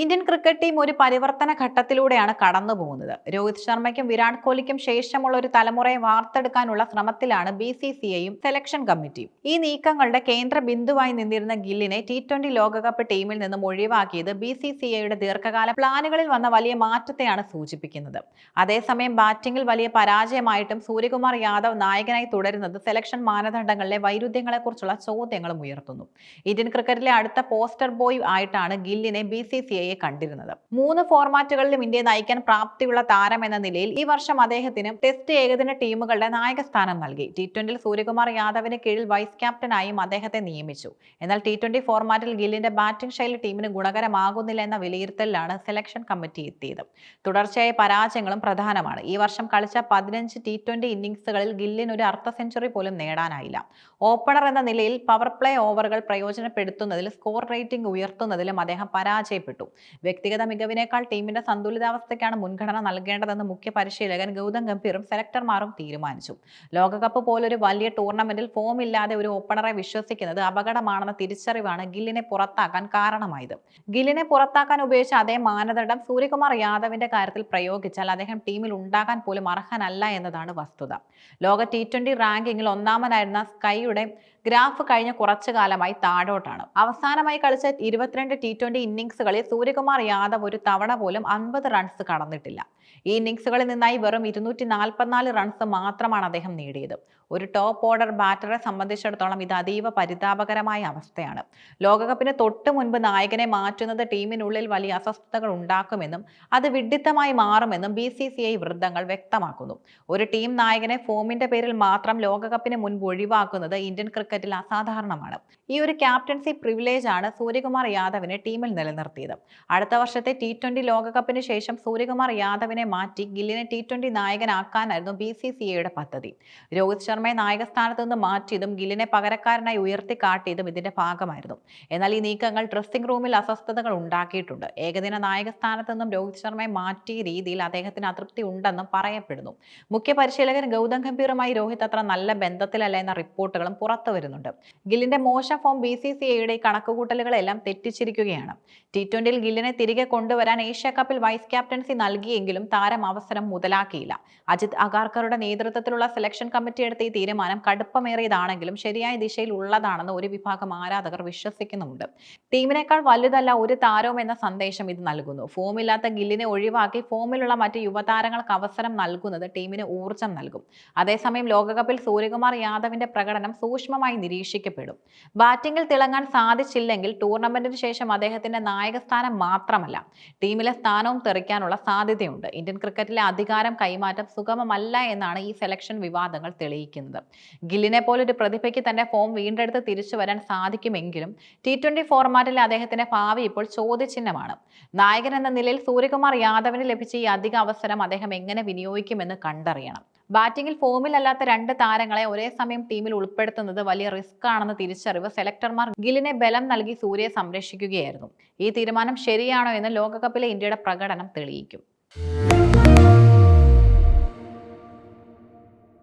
Indian cricket team ഒരു പരിവർത്തന ഘട്ടത്തിലൂടെയാണ് കടന്നു പോകുന്നത്. രോഹിത് ശർമ്മയ്ക്കും വിരാട് കോഹ്ലിക്കും ശേഷമുള്ള ഒരു തലമുറയെ വാർത്തെടുക്കാനുള്ള ശ്രമത്തിലാണ് BCCIയും സെലക്ഷൻ കമ്മിറ്റിയും. ഈ നീക്കങ്ങളുടെ കേന്ദ്ര ബിന്ദുവായി നിന്നിരുന്ന ഗില്ലിനെ T20 ലോകകപ്പ് ടീമിൽ നിന്നും ഒഴിവാക്കിയത് BCCIയുടെ ദീർഘകാല പ്ലാനുകളിൽ വന്ന വലിയ മാറ്റത്തെയാണ് സൂചിപ്പിക്കുന്നത്. അതേസമയം ബാറ്റിംഗിൽ വലിയ പരാജയമായിട്ടും സൂര്യകുമാർ യാദവ് നായകനായി തുടരുന്നത് സെലക്ഷൻ മാനദണ്ഡങ്ങളിലെ വൈരുദ്ധ്യങ്ങളെക്കുറിച്ചുള്ള ചോദ്യങ്ങളും ഉയർത്തുന്നു. ഇന്ത്യൻ ക്രിക്കറ്റിലെ അടുത്ത പോസ്റ്റർ ബോയ് ആയിട്ടാണ് ഗില്ലിനെ BCCI കണ്ടിരുന്നത്. 3 ഫോർമാറ്റുകളിലും ഇന്ത്യയെ നയിക്കാൻ പ്രാപ്തിയുള്ള താരം എന്ന നിലയിൽ ഈ വർഷം അദ്ദേഹത്തിന് ടെസ്റ്റ് ഏകദിന ടീമുകളുടെ നായക സ്ഥാനം നൽകി. T20 സൂര്യകുമാർ യാദവിന് കീഴിൽ വൈസ് ക്യാപ്റ്റനായും അദ്ദേഹത്തെ നിയമിച്ചു. എന്നാൽ T20 ഫോർമാറ്റിൽ ഗില്ലിന്റെ ബാറ്റിംഗ് ശൈലി ടീമിന് ഗുണകരമാകുന്നില്ല എന്ന വിലയിരുത്തലിലാണ് സെലക്ഷൻ കമ്മിറ്റി എത്തിയത്. തുടർച്ചയായ പരാജയങ്ങളും പ്രധാനമാണ്. ഈ വർഷം കളിച്ച 15 T20 ഇന്നിംഗ്സുകളിൽ ഗില്ലിന് ഒരു അർദ്ധ സെഞ്ചുറി പോലും നേടാനായില്ല. ഓപ്പണർ എന്ന നിലയിൽ പവർ പ്ലേ ഓവറുകൾ പ്രയോജനപ്പെടുത്തുന്നതിൽ സ്കോർ റേറ്റിംഗ് ഉയർത്തുന്നതിലും അദ്ദേഹം പരാജയപ്പെട്ടു. വ്യക്തിഗത മികവിനേക്കാൾ ടീമിന്റെ സന്തുലിതാവസ്ഥയ്ക്കാണ് മുൻഗണന നൽകേണ്ടതെന്ന് മുഖ്യ പരിശീലകൻ ഗൗതം ഗംഭീറും സെലക്ടർമാരും തീരുമാനിച്ചു. ലോകകപ്പ് പോലൊരു വലിയ ടൂർണമെന്റിൽ ഫോം ഇല്ലാതെ ഒരു ഓപ്പണറെ വിശ്വസിക്കുന്നത് അപകടമാണെന്ന തിരിച്ചറിവാണ് ഗില്ലിനെ പുറത്താക്കാൻ കാരണമായത്. ഗില്ലിനെ പുറത്താക്കാൻ ഉപയോഗിച്ച അതേ മാനദണ്ഡം സൂര്യകുമാർ യാദവിന്റെ കാര്യത്തിൽ പ്രയോഗിച്ചാൽ അദ്ദേഹം ടീമിൽ ഉണ്ടാകാൻ പോലും അർഹനല്ല എന്നതാണ് വസ്തുത. ലോക T20 റാങ്കിങ്ങിൽ ഒന്നാമനായിരുന്ന സ്കൈയുടെ ഗ്രാഫ് കഴിഞ്ഞ കുറച്ചു കാലമായി താഴോട്ടാണ്. അവസാനമായി കളിച്ച 22 T20 ഇന്നിംഗ്സുകളിൽ സൂര്യകുമാർ യാദവ് ഒരു തവണ പോലും 50 റൺസ് കടന്നിട്ടില്ല. ഈ ഇന്നിംഗ്സുകളിൽ നിന്നായി വെറും 244 റൺസ് മാത്രമാണ് അദ്ദേഹം നേടിയത്. ഒരു ടോപ്പ് ഓർഡർ ബാറ്ററെ സംബന്ധിച്ചിടത്തോളം ഇത് അതീവ പരിതാപകരമായ അവസ്ഥയാണ്. ലോകകപ്പിന് തൊട്ട് മുൻപ് നായകനെ മാറ്റുന്നത് ടീമിനുള്ളിൽ വലിയ അസ്വസ്ഥതകൾ ഉണ്ടാക്കുമെന്നും അത് വിഡ്ഢിത്തമായി മാറുമെന്നും BCCI വൃത്തങ്ങൾ വ്യക്തമാക്കുന്നു. ഒരു ടീം നായകനെ ഫോമിന്റെ പേരിൽ മാത്രം ലോകകപ്പിന് മുൻപ് ഒഴിവാക്കുന്നത് ഇന്ത്യൻ ക്രിക്കറ്റിൽ അസാധാരണമാണ്. ഈ ഒരു ക്യാപ്റ്റൻസി പ്രിവിലേജ് ആണ് സൂര്യകുമാർ യാദവിനെ ടീമിൽ നിലനിർത്തിയത്. അടുത്ത വർഷത്തെ T20 ലോകകപ്പിന് ശേഷം സൂര്യകുമാർ യാദവിനെ മാറ്റി ഗില്ലിനെ T20 നായകനാക്കാനായിരുന്നു BCCIയുടെ പദ്ധതി. രോഹിത് ശർമ്മയെ നായക സ്ഥാനത്ത് നിന്ന് മാറ്റിയതും ഗില്ലിനെ പകരക്കാരനായി ഉയർത്തിക്കാട്ടിയതും ഇതിന്റെ ഭാഗമായിരുന്നു. എന്നാൽ ഈ നീക്കങ്ങൾ ഡ്രസ്സിംഗ് റൂമിൽ അസ്വസ്ഥതകൾ ഉണ്ടാക്കിയിട്ടുണ്ട്. ഏകദിന നായക സ്ഥാനത്ത് നിന്നും രോഹിത് ശർമ്മയെ മാറ്റിയ രീതിയിൽ അദ്ദേഹത്തിന് അതൃപ്തി ഉണ്ടെന്നും പറയപ്പെടുന്നു. മുഖ്യ പരിശീലകൻ ഗൗതം ഗംഭീറുമായി രോഹിത് അത്ര നല്ല ബന്ധത്തിലല്ല എന്ന റിപ്പോർട്ടുകളും പുറത്തു വരുന്നുണ്ട്. ഗില്ലിന്റെ മോശം ഫോം BCCIയുടെ കണക്കുകൂട്ടലുകളെല്ലാം തെറ്റിച്ചിരിക്കുകയാണ്. T20 ഗില്ലിനെ തിരികെ കൊണ്ടുവരാൻ ഏഷ്യ കപ്പിൽ വൈസ് ക്യാപ്റ്റൻസി നൽകിയെങ്കിലും താരം അവസരം മുതലാക്കിയില്ല. അജിത് അഗാർക്കറുടെ നേതൃത്വത്തിലുള്ള സെലക്ഷൻ കമ്മിറ്റി എടുത്ത ഈ തീരുമാനം കടുപ്പമേറിയതാണെങ്കിലും ശരിയായ ദിശയിൽ ഉള്ളതാണെന്ന് ഒരു വിഭാഗം ആരാധകർ വിശ്വസിക്കുന്നുമുണ്ട്. ടീമിനേക്കാൾ വലുതല്ല ഒരു താരവും എന്ന സന്ദേശം ഇത് നൽകുന്നു. ഫോമില്ലാത്ത ഗില്ലിനെ ഒഴിവാക്കി ഫോമിലുള്ള മറ്റ് യുവതാരങ്ങൾക്ക് അവസരം നൽകുന്നത് ടീമിന് ഊർജം നൽകും. അതേസമയം ലോകകപ്പിൽ സൂര്യകുമാർ യാദവിന്റെ പ്രകടനം സൂക്ഷ്മമായി നിരീക്ഷിക്കപ്പെടും. ബാറ്റിംഗിൽ തിളങ്ങാൻ സാധിച്ചില്ലെങ്കിൽ ടൂർണമെന്റിന് ശേഷം അദ്ദേഹത്തിന്റെ നായകസ്ഥാനം മാത്രമല്ല ടീമിലെ സ്ഥാനവും തെറിക്കാനുള്ള സാധ്യതയുണ്ട്. ഇന്ത്യൻ ക്രിക്കറ്റിലെ അധികാരം കൈമാറ്റം സുഗമമല്ല എന്നാണ് ഈ സെലക്ഷൻ വിവാദങ്ങൾ തെളിയിക്കുന്നത്. ഗില്ലിനെ പോലൊരു പ്രതിഭയ്ക്ക് തന്റെ ഫോം വീണ്ടെടുത്ത് തിരിച്ചു വരാൻ സാധിക്കുമെങ്കിലും T20 ഫോർമാറ്റിലെ അദ്ദേഹത്തിന്റെ ഭാവി ഇപ്പോൾ ചോദ്യചിഹ്നമാണ്. നായകൻ എന്ന നിലയിൽ സൂര്യകുമാർ യാദവിന് ലഭിച്ച ഈ അധിക അവസരം അദ്ദേഹം എങ്ങനെ വിനിയോഗിക്കുമെന്ന് കണ്ടറിയണം. ബാറ്റിംഗിൽ ഫോമിലല്ലാത്ത 2 താരങ്ങളെ ഒരേ സമയം ടീമിൽ ഉൾപ്പെടുത്തുന്നത് വലിയ റിസ്ക് ആണെന്ന് തിരിച്ചറിവ് സെലക്ടർമാർ ഗില്ലിനെ ബലം നൽകി സൂര്യയെ സംരക്ഷിക്കുകയായിരുന്നു. ഈ തീരുമാനം ശരിയാണോ എന്ന് ലോകകപ്പിലെ ഇന്ത്യയുടെ പ്രകടനം തെളിയിക്കും.